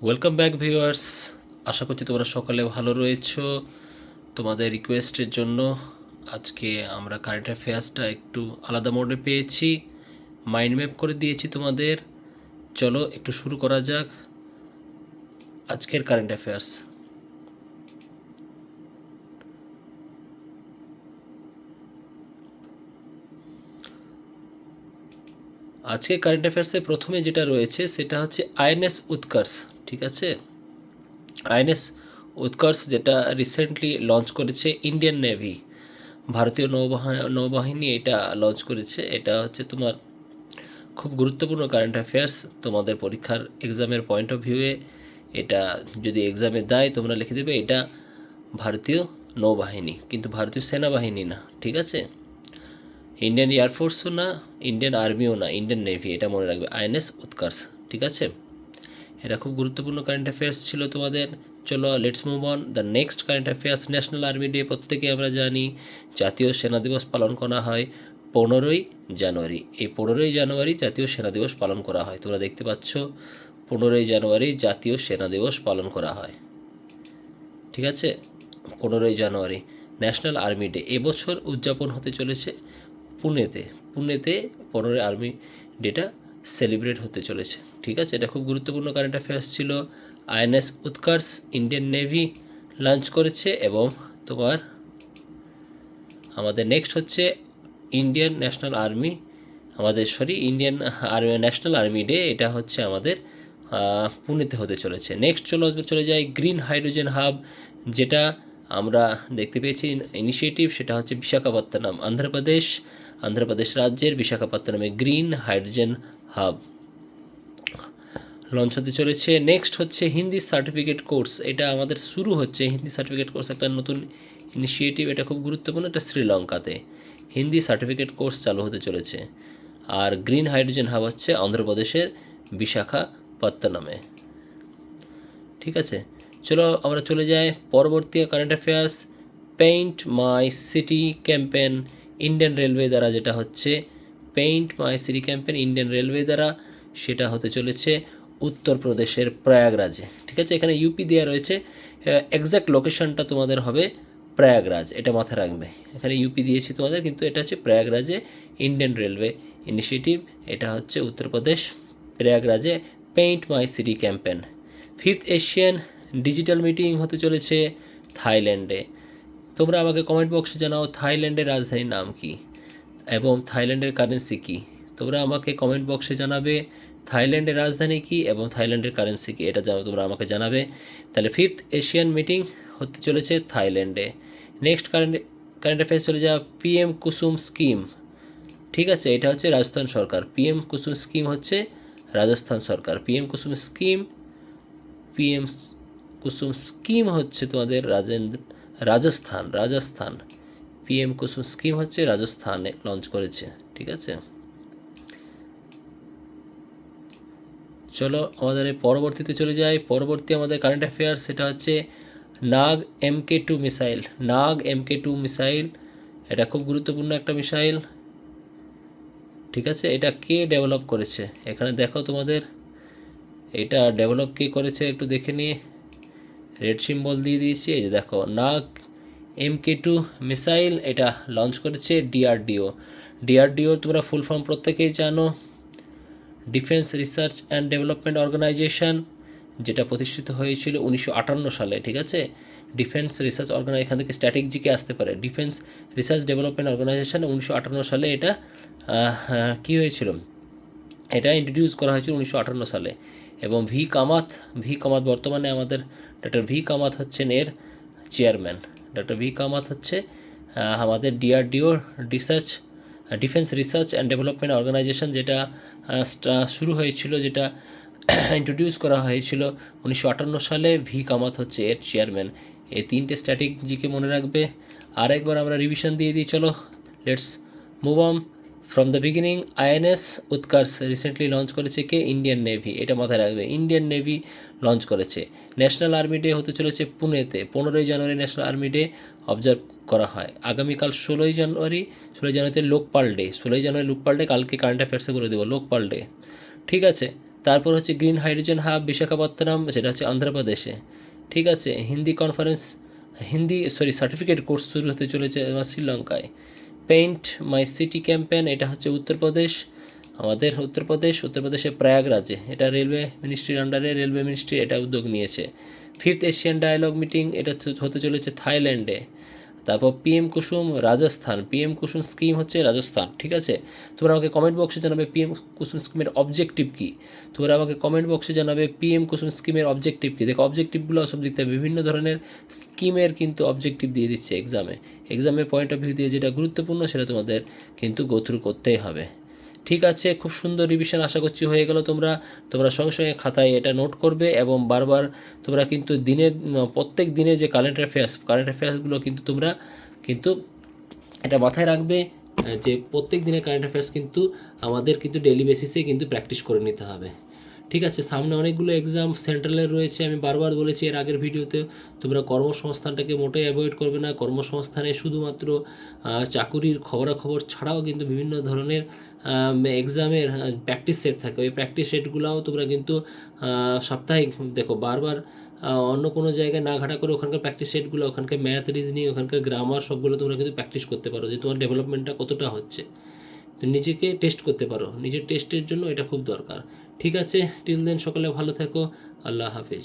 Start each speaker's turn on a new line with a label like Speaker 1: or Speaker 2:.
Speaker 1: Welcome back viewers. আশা করছি তোমরা সকালে ভালো রয়েছো। তোমাদের রিকোয়েস্টের জন্য আজকে আমরা কারেন্ট অ্যাফেয়ার্সটা একটু আলাদা মোডে পেয়েছি, মাইন্ড ম্যাপ করে দিয়েছি তোমাদের। চলো একটু শুরু করা যাক আজকের কারেন্ট অ্যাফেয়ার্স। আজকে কারেন্ট অ্যাফেয়ার্সে প্রথমে যেটা রয়েছে সেটা হচ্ছে আইএনএস উৎকর্ষ। ঠিক আছে, আইএনএস উৎকর্ষ যেটা রিসেন্টলি লঞ্চ করেছে ইন্ডিয়ান নেভি, ভারতীয় নৌবাহিনী এটা লঞ্চ করেছে। এটা হচ্ছে তোমার খুব গুরুত্বপূর্ণ কারেন্ট অ্যাফেয়ার্স তোমাদের পরীক্ষার এক্সামের পয়েন্ট অফ ভিউয়ে। এটা যদি এক্সামে দেয় তোমরা লিখে দেবে এটা ভারতীয় নৌবাহিনী, কিন্তু ভারতীয় সেনাবাহিনী না। ঠিক আছে, ইন্ডিয়ান এয়ারফোর্সও না, ইন্ডিয়ান আর্মিও না, ইন্ডিয়ান নেভি, এটা মনে রাখবে, আইএনএস উৎকর্ষ। ঠিক আছে, এটা খুব গুরুত্বপূর্ণ কারেন্ট অ্যাফেয়ার্স ছিল তোমাদের। চলো let's move on the next current affairs. National army day প্রত্যেকে আমরা জানি, জাতীয় সেনা দিবস পালন করা হয় 15ই জানুয়ারি। এই 15ই জানুয়ারি জাতীয় সেনা দিবস পালন করা হয়। তোমরা দেখতে পাচ্ছ 15ই জানুয়ারি জাতীয় সেনা দিবস পালন করা হয়। ঠিক আছে, 15ই জানুয়ারি ন্যাশনাল আর্মি ডে এবছর উদযাপন হতে চলেছে পুনেতে। পুনেতে 15ই আর্মি ডেটা সেলিব্রেট হতে চলেছে। ঠিক আছে, এটা খুব গুরুত্বপূর্ণ কারেন্ট অ্যাফেয়ার্স ছিল। আইএনএস উৎকর্ষ ইন্ডিয়ান নেভি লঞ্চ করেছে। এবং তোমার আমাদের নেক্সট হচ্ছে Indian national army, Indian national army day, এটা হচ্ছে আমাদের পুনেতে হতে চলেছে। নেক্সট চলে যায় গ্রিন হাইড্রোজেন হাব, যেটা আমরা দেখতে পেয়েছি ইনিশিয়েটিভ, সেটা হচ্ছে বিশাখাপত্তনম, অন্ধ্রপ্রদেশ রাজ্যের বিশাখাপত্তনমে গ্রিন হাইড্রোজেন হাব লঞ্চ হতে চলেছে। নেক্সট হচ্ছে হিন্দি সার্টিফিকেট কোর্স, এটা আমাদের শুরু হচ্ছে। হিন্দি সার্টিফিকেট কোর্স একটা নতুন ইনিশিয়েটিভ, এটা খুব গুরুত্বপূর্ণ। এটা শ্রীলঙ্কাতে হিন্দি সার্টিফিকেট কোর্স চালু হতে চলেছে। আর গ্রিন হাইড্রোজেন হাব হচ্ছে অন্ধ্রপ্রদেশের বিশাখাপত্তনমে। ঠিক আছে, চলো আমরা চলে যাই পরবর্তী current affairs. Paint my city campaign Indian railway দ্বারা, যেটা হচ্ছে paint my city campaign Indian railway দ্বারা, সেটা হতে চলেছে উত্তরপ্রদেশের প্রয়াগরাজে। ঠিক আছে, এখানে ইউপি দেওয়া রয়েছে, এক্স্যাক্ট লোকেশনটা তোমাদের হবে প্রয়াগরাজ, এটা মাথায় রাখবে। এখানে ইউপি দিয়েছি তোমাদের, কিন্তু এটা হচ্ছে প্রয়াগরাজে ইন্ডিয়ান রেলওয়ে ইনিশিয়েটিভ, এটা হচ্ছে উত্তরপ্রদেশ প্রয়াগরাজে paint my city campaign. 5th Asian digital meeting হতে চলেছে থাইল্যান্ডে। তোমরা আমাকে কমেন্ট বক্সে জানাও থাইল্যান্ডের রাজধানীর নাম কি এবং থাইল্যান্ডের কারেন্সি কি। তোমরা আমাকে কমেন্ট বক্সে জানাবে থাইল্যান্ডের রাজধানী কি এবং থাইল্যান্ডের কারেন্সি কি, এটা তোমরা আমাকে জানাবে। তাহলে 5th এশিয়ান মিটিং হতে চলেছে থাইল্যান্ডে। নেক্সট কারেন্ট অ্যাফেয়ার্স চলে যাওয়া পিএম কুসুম স্কিম। ঠিক আছে, এটা হচ্ছে রাজস্থান সরকার। পিএম কুসুম স্কিম হচ্ছে রাজস্থান সরকার। পিএম কুসুম স্কিম হচ্ছে তোমাদের রাজস্থান। পিএম কুসুম স্কিম হচ্ছে রাজস্থানে লঞ্চ করেছে। ঠিক আছে, চলো আমাদের পরবর্তীতে চলে যাই। পরবর্তী আমাদের কারেন্ট অ্যাফেয়ার্স সেটা হচ্ছে নাগ MK2 মিসাইল। এটা খুব গুরুত্বপূর্ণ একটা মিসাইল। ঠিক আছে, এটা কে ডেভেলপ করেছে এখানে দেখো তোমাদের, এটা ডেভেলপ কে করেছে একটু দেখে নিয়ে, রেড সিম্বল দিয়ে দিয়েছি। এই যে দেখো নাগ MK2 মিসাইল, এটা লঞ্চ করেছে ডিআরডিও। তোমরা ফুল ফর্ম প্রত্যেকেই জানো, defence research and development organisation, যেটা প্রতিষ্ঠিত হয়েছিল 1958 সালে। ঠিক আছে, ডিফেন্স রিসার্চ এখান থেকে স্ট্র্যাটেজিকে আসতে পারে। ডিফেন্স রিসার্চ ডেভেলপমেন্ট অর্গানাইজেশন 1958 সালে এটা কী হয়েছিল, এটা ইন্ট্রোডিউস করা হয়েছিল 1958 সালে। এবং ভি কামাত বর্তমানে আমাদের ডক্টর ভি কামাত হচ্ছেন এর চেয়ারম্যান। ডক্টর ভি কামাত হচ্ছে আমাদের DRDO defence research and development organisation, যেটা শুরু হয়েছিল, যেটা ইন্ট্রোডিউস করা হয়েছিল 1958 সালে। ভি কামাত হচ্ছে এর চেয়ারম্যান। এই তিনটে স্ট্র্যাটেজিকে মনে রাখবে। আর একবার আমরা রিভিশন দিয়ে দিই। চলো let's move on from the beginning. INS উৎকর্ষ রিসেন্টলি লঞ্চ করেছে কে, ইন্ডিয়ান নেভি, এটা মাথায় রাখবে, ইন্ডিয়ান নেভি লঞ্চ করেছে। ন্যাশনাল আর্মি ডে হতে চলেছে পুনেতে। 15ই জানুয়ারি ন্যাশনাল আর্মি ডে অবজার্ভ করা হয়। আগামীকাল 16ই জানুয়ারিতে লোকপাল ডে। 16ই জানুয়ারি লোকপাল ডে, কালকে কারেন্ট অ্যাফেয়ার্সে বলে দেবো লোকপাল ডে। ঠিক আছে, তারপর হচ্ছে গ্রিন হাইড্রোজেন হাব বিশাখাপত্তনম, সেটা হচ্ছে অন্ধ্রপ্রদেশে। ঠিক আছে, হিন্দি সার্টিফিকেট কোর্স শুরু হতে চলেছে শ্রীলঙ্কায়। পেইন্ট মাই সিটি ক্যাম্পেন, এটা হচ্ছে উত্তরপ্রদেশ, আমাদের উত্তরপ্রদেশে প্রয়াগরাজে, এটা রেলওয়ে মিনিস্ট্রির আন্ডারে, রেলওয়ে মিনিস্ট্রি এটা উদ্যোগ নিয়েছে। 5th এশিয়ান ডায়ালগ মিটিং, এটা হতে চলেছে থাইল্যান্ডে। তারপর পিএম কুসুম রাজস্থান, পিএম কুসুম স্কিম হচ্ছে রাজস্থান। ঠিক আছে, তোমরা আমাকে কমেন্ট বক্সে জানাবে পিএম কুসুম স্কিমের অবজেক্টিভ কী। তোমরা আমাকে কমেন্ট বক্সে জানাবে পিএম কুসুম স্কিমের অবজেক্টিভ কী। দেখো অবজেক্টিভগুলো সব দিকতে বিভিন্ন ধরনের স্কিমের কিন্তু অবজেক্টিভ দিয়ে দিচ্ছে এক্সামের পয়েন্ট অফ ভিউ দিয়ে যেটা গুরুত্বপূর্ণ সেটা তোমাদের কিন্তু গো থ্রু করতেই হবে। ঠিক আছে, খুব সুন্দর রিভিশন আশা করছি হয়ে গেল। তোমরা সঙ্গে সঙ্গে খাতায় এটা নোট করবে এবং বারবার তোমরা কিন্তু প্রত্যেক দিনের যে কারেন্ট অ্যাফেয়ার্সগুলো কিন্তু তোমরা কিন্তু এটা মাথায় রাখবে যে প্রত্যেক দিনের কারেন্ট অ্যাফেয়ার্স কিন্তু আমাদের কিন্তু ডেইলি বেসিসে কিন্তু প্র্যাকটিস করে নিতে হবে। ঠিক আছে, সামনে অনেকগুলো এক্সাম সেন্ট্রালের রয়েছে, আমি বারবার বলেছি এর আগের ভিডিওতে। তোমরা কর্মসংস্থানটাকে মোটেই অ্যাভয়েড করবে না। কর্মসংস্থানে শুধুমাত্র চাকুরির খবরাখবর ছাড়াও কিন্তু বিভিন্ন ধরনের এক্সামের প্র্যাকটিস সেট থাকে। ওই প্র্যাকটিস সেটগুলোও তোমরা কিন্তু সাপ্তাহিক দেখো, বারবার অন্য কোনো জায়গায় না ঘাটা করে ওখানকার প্র্যাকটিস সেটগুলো, ওখানকার ম্যাথ, রিজনিং, ওখানকার গ্রামার সবগুলো তোমরা কিন্তু প্র্যাকটিস করতে পারো যে তোমার ডেভেলপমেন্টটা কতটা হচ্ছে। তো নিজেকে টেস্ট করতে পারো, নিজের টেস্টের জন্য এটা খুব দরকার। ঠিক আছে, টিল দেন সকলে ভালো থেকো, আল্লাহ হাফিজ।